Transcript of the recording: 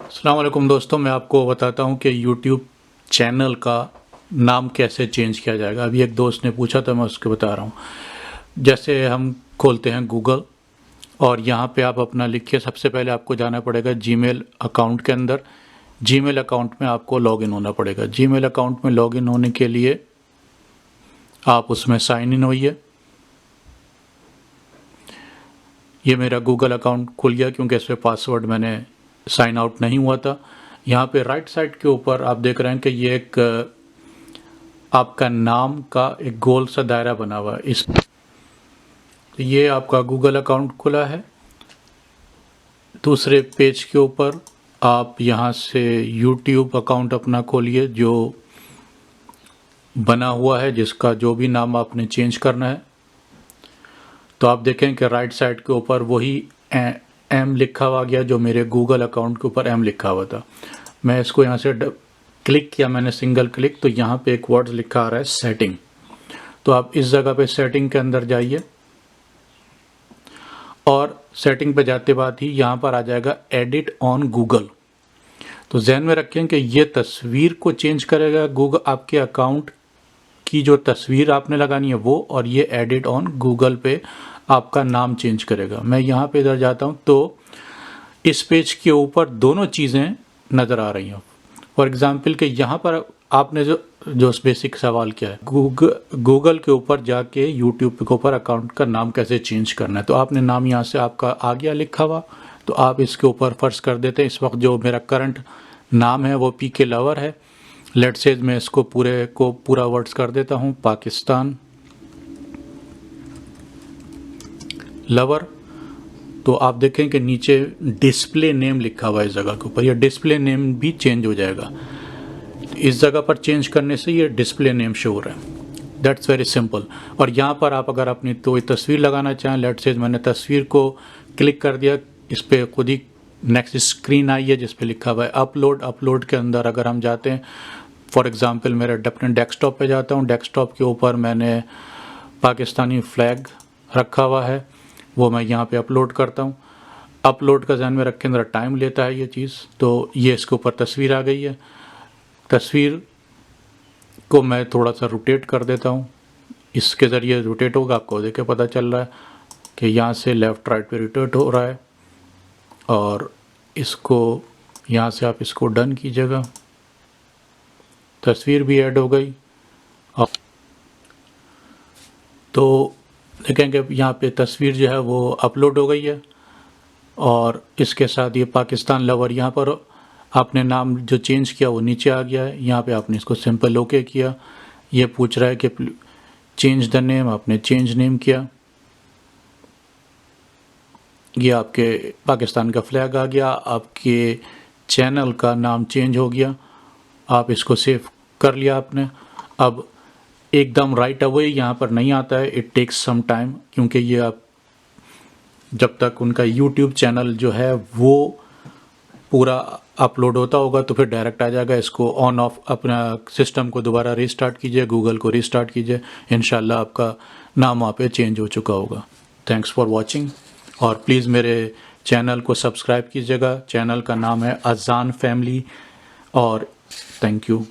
अस्सलाम वालेकुम दोस्तों, मैं आपको बताता हूँ कि यूट्यूब चैनल का नाम कैसे चेंज किया जाएगा। अभी एक दोस्त ने पूछा तो मैं उसको बता रहा हूँ। जैसे हम खोलते हैं गूगल और यहाँ पे आप अपना लिखिए। सबसे पहले आपको जाना पड़ेगा जीमेल अकाउंट के अंदर। जीमेल अकाउंट में आपको लॉगिन होना पड़ेगा। जीमेल अकाउंट में लॉगिन होने के लिए आप उसमें साइन इन होइए। ये मेरा गूगल अकाउंट खुल गया क्योंकि इस पर पासवर्ड मैंने साइन आउट नहीं हुआ था। यहाँ पे राइट साइड के ऊपर आप देख रहे हैं कि ये एक आपका नाम का एक गोल सा दायरा बना हुआ है। ये आपका गूगल अकाउंट खुला है। दूसरे पेज के ऊपर आप यहाँ से यूट्यूब अकाउंट अपना खोलिए जो बना हुआ है, जिसका जो भी नाम आपने चेंज करना है। तो आप देखें कि राइट साइड के ऊपर वही एम लिखा हुआ गया जो मेरे गूगल अकाउंट के ऊपर एम लिखा हुआ था। मैं इसको यहाँ से क्लिक किया, मैंने सिंगल क्लिक, तो यहाँ पे एक वर्ड लिखा आ रहा है सेटिंग। तो आप इस जगह पे सेटिंग के अंदर जाइए और सेटिंग पे जाते बाद ही यहाँ पर आ जाएगा एडिट ऑन गूगल। तो ध्यान में रखें कि ये तस्वीर को चेंज करेगा गूगल, आपके अकाउंट की जो तस्वीर आपने लगानी है वो, और ये एडिट ऑन गूगल पे आपका नाम चेंज करेगा। मैं यहाँ पे इधर जाता हूँ तो इस पेज के ऊपर दोनों चीज़ें नज़र आ रही हैं। फॉर एग्ज़ाम्पल कि यहाँ पर आपने जो बेसिक सवाल किया है, गूगल के ऊपर जाके यूट्यूब के ऊपर अकाउंट का नाम कैसे चेंज करना है। तो आपने नाम यहाँ से आपका आ गया लिखा हुआ, तो आप इसके ऊपर फर्ज कर देते हैं। इस वक्त जो मेरा करंट नाम है वो पीके लवर है। लेट्स से मैं इसको पूरा वर्ड्स कर देता हूँ, पाकिस्तान लवर। तो आप देखें कि नीचे डिस्प्ले नेम लिखा हुआ है इस जगह के ऊपर। यह डिस्प्ले नेम भी चेंज हो जाएगा। इस जगह पर चेंज करने से ये डिस्प्ले नेम शो हो रहा है। That's very simple. और यहाँ पर आप अगर अपनी कोई तस्वीर लगाना चाहें, लेट्स से मैंने तस्वीर को क्लिक कर दिया, इस पर खुद ही नेक्स्ट स्क्रीन आई है जिस पे लिखा हुआ है अपलोड। अपलोड के अंदर अगर हम जाते हैं, फॉर एग्ज़ाम्पल मेरे अपने डेस्कटॉप पे जाता हूँ, डेस्कटॉप के ऊपर मैंने पाकिस्तानी फ्लैग रखा हुआ है, वो मैं यहाँ पे अपलोड करता हूँ। अपलोड का ध्यान में रखें, ज़रा टाइम लेता है ये चीज़। तो ये इसके ऊपर तस्वीर आ गई है। तस्वीर को मैं थोड़ा सा रोटेट कर देता हूँ, इसके ज़रिए रोटेट होगा, आपको देख के पता चल रहा है कि यहाँ से लेफ़्ट राइट पे रोटेट हो रहा है। और इसको यहाँ से आप इसको डन कीजिएगा, तस्वीर भी ऐड हो गई। तो देखेंगे यहाँ पे तस्वीर जो है वो अपलोड हो गई है। और इसके साथ ये पाकिस्तान लवर, यहाँ पर आपने नाम जो चेंज किया वो नीचे आ गया है। यहाँ पे आपने इसको सिंपल ओके किया। ये पूछ रहा है कि चेंज द नेम, आपने चेंज नेम किया। ये आपके पाकिस्तान का फ्लैग आ गया, आपके चैनल का नाम चेंज हो गया। आप इसको सेव कर लिया आपने। अब एकदम राइट अवे यहाँ पर नहीं आता है, इट टेक्स सम टाइम, क्योंकि ये आप जब तक उनका यूट्यूब चैनल जो है वो पूरा अपलोड होता होगा तो फिर डायरेक्ट आ जाएगा। इसको ऑन ऑफ अपना सिस्टम को दोबारा रीस्टार्ट कीजिए, गूगल को रीस्टार्ट कीजिए, इंशाल्लाह आपका नाम वहाँ पे चेंज हो चुका होगा। Thanks for watching. और प्लीज़ मेरे चैनल को सब्सक्राइब कीजिएगा। चैनल का नाम है अजान फैमिली। और थैंक यू।